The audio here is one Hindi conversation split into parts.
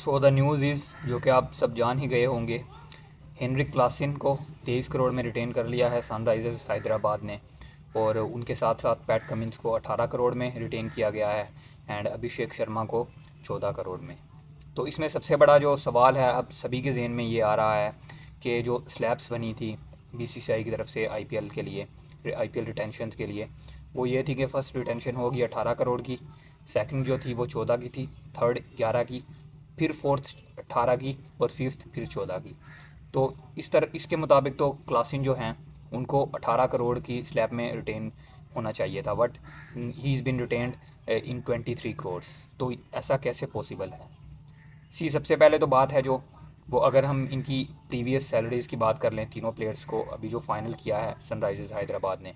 सो द न्यूज़ इज़, जो कि आप सब जान ही गए होंगे, हेनरिक क्लासन को 23 करोड़ में रिटेन कर लिया है सनराइज़र्स हैदराबाद ने। और उनके साथ साथ पैट कमिंस को 18 करोड़ में रिटेन किया गया है एंड अभिषेक शर्मा को 14 करोड़ में। तो इसमें सबसे बड़ा जो सवाल है अब सभी के जहन में ये आ रहा है कि जो स्लैब्स बनी थी बीसीसीआई की तरफ से आईपीएल के लिए, आईपीएल रिटेंशन के लिए, वो ये थी कि फ़र्स्ट रिटेंशन होगी 18 करोड़ की, सेकंड जो थी वो 14 की थी, थर्ड 11 की, फिर फोर्थ 18 की और फिफ्थ फिर 14 की। तो इसके मुताबिक तो क्लासिन जो हैं उनको 18 करोड़ की स्लैब में रिटेन होना चाहिए था, but he is been retained in 23 crore. तो ऐसा कैसे पॉसिबल है? सबसे पहले तो बात है जो वो, अगर हम इनकी प्रीवियस सैलरीज़ की बात कर लें, तीनों प्लेयर्स को अभी जो फाइनल किया है सनराइज़र्स हैदराबाद ने,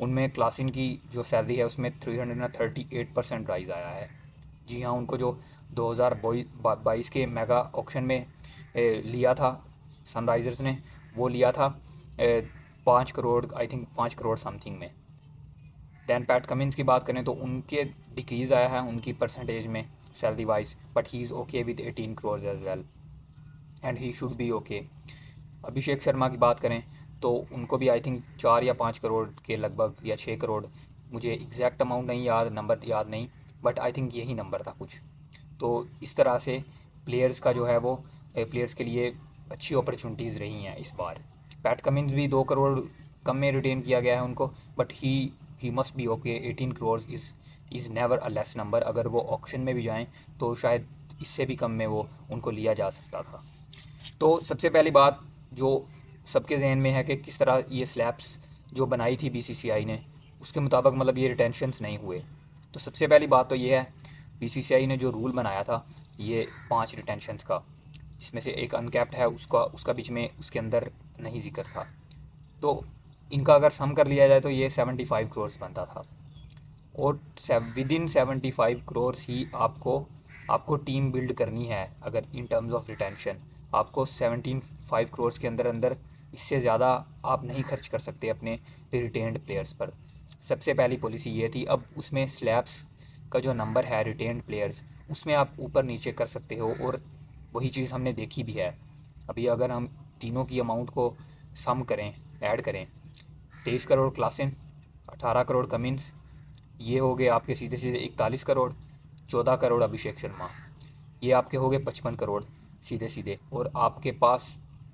उनमें क्लासिन की जो सैलरी है उसमें 338% राइज़ आया है। जी हाँ, उनको जो 2022 के मेगा ऑक्शन में लिया था सनराइज़र्स ने, वो लिया था 5 crore, I think 5 crore something में। दैन पैट कमिंस की बात करें तो उनके डिक्रीज़ आया है उनकी परसेंटेज में salary wise, but he is okay with 18 crore as well and he should be okay. Abhishek Sharma की बात करें तो उनको भी आई थिंक 4 या 5 करोड़ के लगभग, या 6 करोड़, मुझे एग्जैक्ट अमाउंट नहीं याद, नंबर याद नहीं, बट आई थिंक यही नंबर था कुछ। तो इस तरह से प्लेयर्स का जो है वो, प्लेयर्स के लिए अच्छी अपॉर्चुनिटीज़ रही हैं इस बार। पैट कमिंस भी 2 करोड़ कम में रिटेन किया गया है उनको, but he must be okay. 18 crore is never a less number. अगर वो ऑक्शन में भी जाएं तो शायद इससे भी कम में वो उनको लिया जा सकता था। तो सबसे पहली बात जो सबके जहन में है कि किस तरह ये स्लैब्स जो बनाई थी बीसीसीआई ने, उसके मुताबिक मतलब ये रिटेंशन्स नहीं हुए। तो सबसे पहली बात तो ये है, बीसीसीआई ने जो रूल बनाया था ये 5 रिटेंशन्स का, जिसमें से एक अनकैप्ड है, उसका उसका बीच में उसके अंदर नहीं जिक्र था। तो इनका अगर सम कर लिया जाए तो ये 75 करोड़ बनता था। और विद इन 75 करोड़ ही आपको टीम बिल्ड करनी है। अगर इन टर्म्स ऑफ रिटेंशन आपको 75 करोड़ के अंदर अंदर, इससे ज़्यादा आप नहीं खर्च कर सकते अपने रिटेन्ड प्लेयर्स पर। सबसे पहली पॉलिसी ये थी। अब उसमें स्लैब्स का जो नंबर है रिटेन्ड प्लेयर्स, उसमें आप ऊपर नीचे कर सकते हो, और वही चीज़ हमने देखी भी है। अभी अगर हम तीनों की अमाउंट को सम करें, ऐड करें, 23 करोड़ क्लासिन, 18 करोड़ कमिंस, ये हो गए आपके सीधे सीधे 41 करोड़, 14 करोड़ अभिषेक शर्मा, ये आपके हो गए 55 करोड़ सीधे सीधे। और आपके पास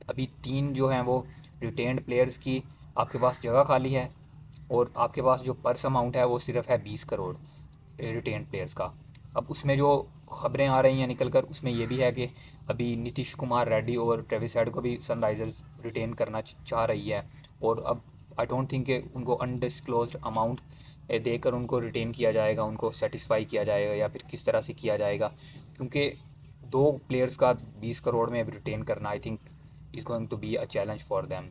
अभी तीन जो हैं वो रिटेन्ड प्लेयर्स की आपके पास जगह खाली है, और आपके पास जो पर्स अमाउंट है वो सिर्फ है 20 करोड़ रिटेन्ड प्लेयर्स का। अब उसमें जो खबरें आ रही हैं निकल कर, उसमें ये भी है कि अभी नीतीश कुमार रेड्डी और ट्रेविस हेड को भी सनराइज़र्स रिटेन करना चाह रही है। और अब आई डोंट थिंक कि उनको अनडिस्क्लोज्ड अमाउंट देकर उनको रिटेन किया जाएगा, उनको सेटिस्फाई किया जाएगा, या फिर किस तरह से किया जाएगा, क्योंकि दो प्लेयर्स का 20 करोड़ में रिटेन करना I think is going to be a challenge for them.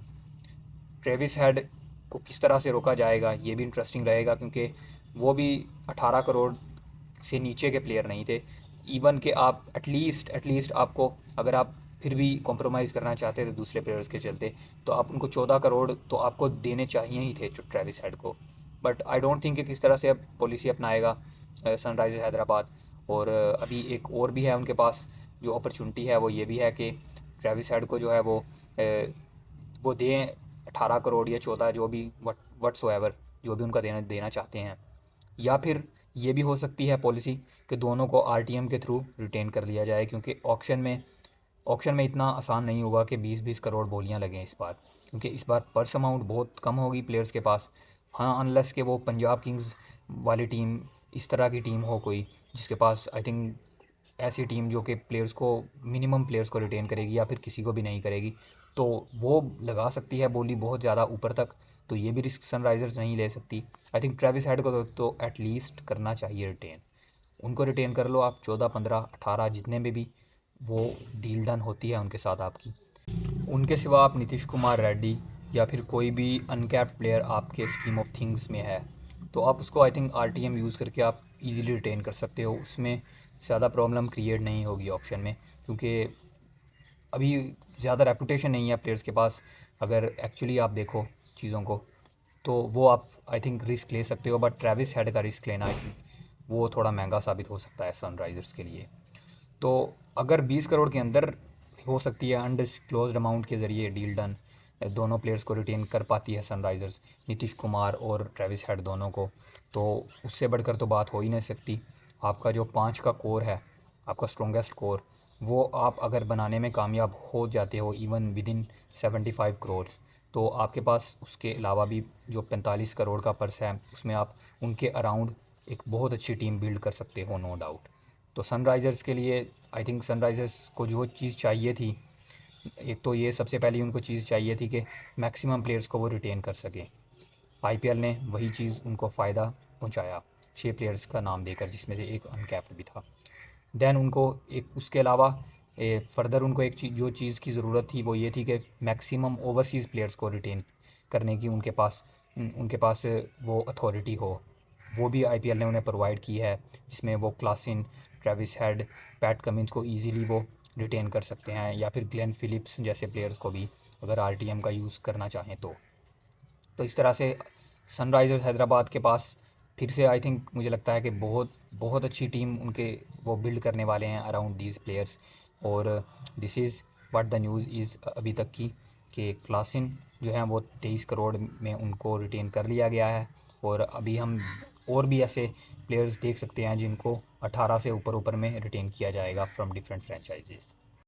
Travis Head को किस तरह से रोका जाएगा ये भी इंटरेस्टिंग रहेगा, क्योंकि वो भी 18 करोड़ से नीचे के प्लेयर नहीं थे। इवन कि आप एटलीस्ट आपको, अगर आप फिर भी कॉम्प्रोमाइज़ करना चाहते थे दूसरे प्लेयर्स के चलते, तो आप उनको 14 करोड़ तो आपको देने चाहिए ही थे ट्रेविस हेड को। बट आई डोंट थिंक कि किस तरह से अब पॉलिसी अपनाएगा सनराइज़र्स हैदराबाद। और अभी एक और भी है उनके पास जो अपॉर्चुनिटी है, वो ये भी है कि ट्रेविस हेड को जो है वो दें 18 करोड़ या 14, जो भी वट्सएवर जो भी उनका देना देना चाहते हैं। या फिर ये भी हो सकती है पॉलिसी कि दोनों को आरटीएम के थ्रू रिटेन कर लिया जाए, क्योंकि ऑक्शन में इतना आसान नहीं होगा कि 20-20 करोड़ बोलियां लगें इस बार, क्योंकि इस बार पर्स अमाउंट बहुत कम होगी प्लेयर्स के पास। हाँ, अनलेस के वो पंजाब किंग्स वाली टीम, इस तरह की टीम हो कोई, जिसके पास आई थिंक ऐसी टीम जो कि प्लेयर्स को, मिनिमम प्लेयर्स को रिटेन करेगी या फिर किसी को भी नहीं करेगी, तो वो लगा सकती है बोली बहुत ज़्यादा ऊपर तक। तो ये भी रिस्क सनराइज़र्स नहीं ले सकती। आई थिंक ट्रेविस हेड को तो एटलीस्ट करना चाहिए रिटेन। उनको रिटेन कर लो आप, 14, 15, 18 जितने में भी वो डील डन होती है उनके साथ आपकी। उनके सिवा आप नीतीश कुमार रेड्डी या फिर कोई भी अनकैप्ड प्लेयर आपके स्कीम ऑफ थिंग्स में है, तो आप उसको आई थिंक आरटीएम यूज़ करके आप इजीली रिटेन कर सकते हो। उसमें ज़्यादा प्रॉब्लम क्रिएट नहीं होगी ऑप्शन में, क्योंकि अभी ज़्यादा रेपुटेशन नहीं है प्लेयर्स के पास। अगर एक्चुअली आप देखो चीज़ों को, तो वो आप आई थिंक रिस्क ले सकते हो, बट ट्रेविस हेड का रिस्क लेना आई थिंक वो थोड़ा महंगा साबित हो सकता है सनराइज़र्स के लिए। तो अगर 20 करोड़ के अंदर हो सकती है अनडिस्क्लोज्ड अमाउंट के ज़रिए डील डन, दोनों प्लेयर्स को रिटेन कर पाती है सनराइज़र्स, नीतीश कुमार और ट्रेविस हेड दोनों को, तो उससे बढ़कर तो बात हो ही नहीं सकती। आपका जो 5 का कोर है, आपका स्ट्रॉन्गेस्ट कोर, वो आप अगर बनाने में कामयाब हो जाते हो इवन विद इन 75 करोड़, तो आपके पास उसके अलावा भी जो 45 करोड़ का पर्स है उसमें आप उनके अराउंड एक बहुत अच्छी टीम बिल्ड कर सकते हो, नो डाउट। तो सनराइज़र्स के लिए आई थिंक सनराइज़र्स को जो चीज़ चाहिए थी, एक तो ये सबसे पहले उनको चीज़ चाहिए थी कि मैक्सिमम प्लेयर्स को वो रिटेन कर सकें। आईपीएल ने वही चीज़ उनको फ़ायदा पहुंचाया 6 प्लेयर्स का नाम देकर, जिसमें से एक अनकैप्ड भी था। देन उनको एक उसके अलावा फर्दर उनको एक चीज़ जो चीज़ की ज़रूरत थी वो ये थी कि मैक्सिमम ओवरसीज़ प्लेयर्स को रिटेन करने की उनके पास वो अथॉरिटी हो। वो भी आईपीएल ने उन्हें प्रोवाइड की है, जिसमें वो Klaasen, Travis head, PAT Cummins को ईज़िली वो रिटेन कर सकते हैं, या फिर ग्लेन फिलिप्स जैसे प्लेयर्स को भी अगर आरटीएम का यूज़ करना चाहें तो इस तरह से सनराइज़र्स हैदराबाद के पास फिर से आई थिंक मुझे लगता है कि बहुत बहुत अच्छी टीम उनके वो बिल्ड करने वाले हैं अराउंड दीज प्लेयर्स। और this is what the news is अभी तक की, कि क्लासिन जो है वो 23 करोड़ में उनको रिटेन कर लिया गया है। और अभी हम और भी ऐसे प्लेयर्स देख सकते हैं जिनको 18 से ऊपर ऊपर में रिटेन किया जाएगा फ्रॉम डिफरेंट फ्रेंचाइजीज़।